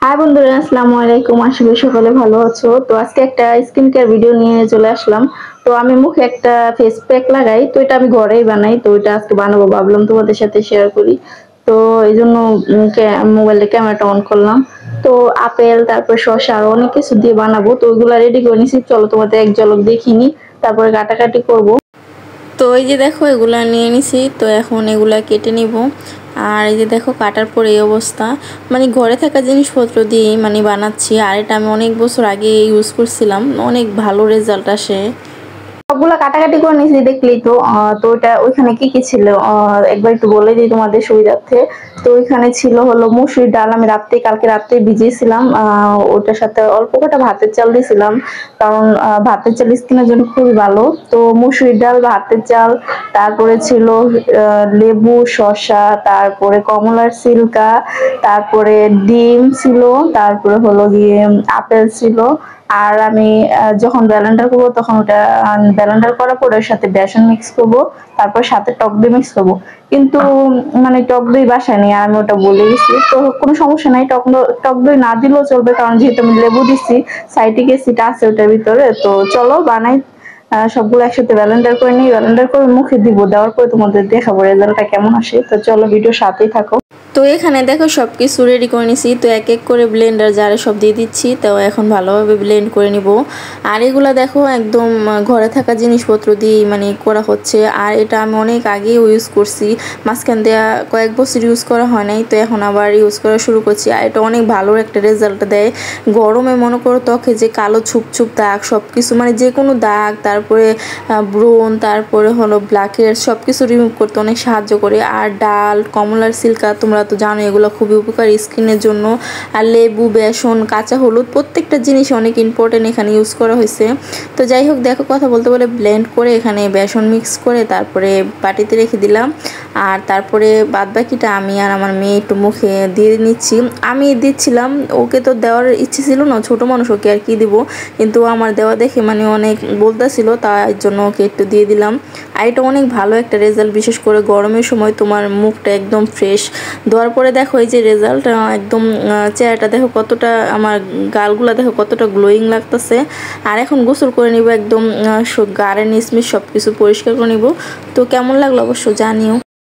High বন্ধুরা, আসসালামু আলাইকুম। আশা করি সকলে ভালো আছো। তো আজকে একটা স্কিন কেয়ার ভিডিও নিয়ে চলে আসলাম। তো আমি মুখে একটা ফেস প্যাক লাগাই, তো এটা আমি ঘরেই বানাই। তো এটা আজকে বানাবো ভাবলাম তোমাদের সাথে শেয়ার করি। তো এই জন্য মোবাইলে ক্যামেরাটা অন করলাম। তো আপেল, তারপর শসা আরো অনেক কিছু দিয়ে বানাবো। তো ওইগুলা রেডি করে নিছি, চলো তোমাদের এক ঝলক দেখিনি, তারপরে কাটাকাটি করব। তো এই যে দেখো এগুলা নিয়ে নিছি, তো এখন এগুলা কেটে নিব। আর এই যে দেখো কাটার পর এই অবস্থা, মানে ঘরে থাকা জিনিসপত্র দিয়েই মানে বানাচ্ছি। আর এটা আমি অনেক বছর আগে ইউজ করছিলাম, অনেক ভালো রেজাল্ট আসে। সবগুলা কাটাকাটি করে নিয়েছি দেখলেই তো। তো ওটা ওইখানে কি কি ছিল একবার একটু বলে দিই তোমাদের সুবিধার্থে। তো ওইখানে ছিল হলো মসুর ডাল, আমি কালকে রাত্রে ভিজিয়েছিলাম। ওটার সাথে অল্প কটা ভাতের চাল দিয়েছিলাম, কারণ ভাতের চাল স্কিনের জন্য খুবই ভালো। তো মসুর ডাল, ভাতের চাল, তারপরে ছিল লেবু, শসা, তারপরে কমলার সিল্কা, তারপরে ডিম ছিল, তারপরে হলো গিয়ে আপেল ছিল। আর আমি যখন ব্লেন্ডার করবো তখন ওটা ব্লেন্ডার করার পরে ওর সাথে বেসন মিক্স করবো, তারপর সাথে টক দই মিক্স করবো। কিন্তু মানে টক দই বাসায় নেই, আর আমি ওটা বলে গেছি। তো কোনো সমস্যা নাই, টক দই না দিলেও চলবে, কারণ যেহেতু আমি লেবু দিচ্ছি, সাইট্রিক অ্যাসিড আছে ওটার ভিতরে। তো চলো বানাই। সবগুলো একসাথে ব্লেন্ডার করে নিই, ব্লেন্ডার করে মুখে দিব, দেওয়ার পরে তোমাদের দেখাবো রেজাল্টটা কেমন আসে। তো চলো ভিডিও সাথেই থাকো। তো এখানে দেখো সবকিছু রেডি করে নিছি। তো এক এক করে ব্লেন্ডার জারে সব দিয়ে দিচ্ছি। তো এখন ভালোভাবে ব্লেন্ড করে নিব। আর এগুলা দেখো একদম ঘরে থাকা জিনিসপত্র দিয়ে মানে করা হচ্ছে। আর এটা আমি অনেক আগে ইউজ করছি, মাঝখান দেওয়া কয়েক বছর ইউজ করা হয় নাই, তো এখন আবার ইউজ করা শুরু করছি। আর এটা অনেক ভালো একটা রেজাল্ট দেয়। গরমে মনে করো ত্বকে যে কালো ছুপ দাগ সব কিছু, মানে যে কোনো দাগ, তারপরে ব্রণ, তারপরে হলো ব্ল্যাকহেডস সব কিছু রিমুভ করতে অনেক সাহায্য করে। আর ডাল, কমলার সিল্কা তোমরা তো জানো এগুলো খুবই উপকারী স্কিনের জন্য। আর লেবু, বেসন, কাঁচা হলুদ প্রত্যেকটা জিনিস অনেক ইম্পর্টেন্ট এখানে ইউজ করা হয়েছে। তো যাই হোক দেখো কথা বলতে বলে ব্লেন্ড করে এখানে বেসন মিক্স করে তারপরে বাটিতে রেখে দিলাম। আর তারপরে বাদবাকিটা আমি আর আমার মেয়ে একটু মুখে দিয়ে নিচ্ছি। আমি দিচ্ছিলাম, ওকে তো দেওয়ার ইচ্ছে ছিল না, ছোটো মানুষ, ওকে আর কি দিব। কিন্তু আমার দেওয়া দেখে মানে অনেক বলতেছিল, তার জন্য ওকে একটু দিয়ে দিলাম। আর এটা অনেক ভালো একটা রেজাল্ট, বিশেষ করে গরমের সময় তোমার মুখটা একদম ফ্রেশ। দেওয়ার পরে দেখো এই যে রেজাল্ট, একদম চেহারাটা দেখো কতটা, আমার গালগুলা দেখো কতটা গ্লোয়িং লাগতেছে। আর এখন গোসল করে নিব, একদম গাড়ে নিসমিস সব কিছু পরিষ্কার করে নিব। তো কেমন লাগলো অবশ্য জানিও।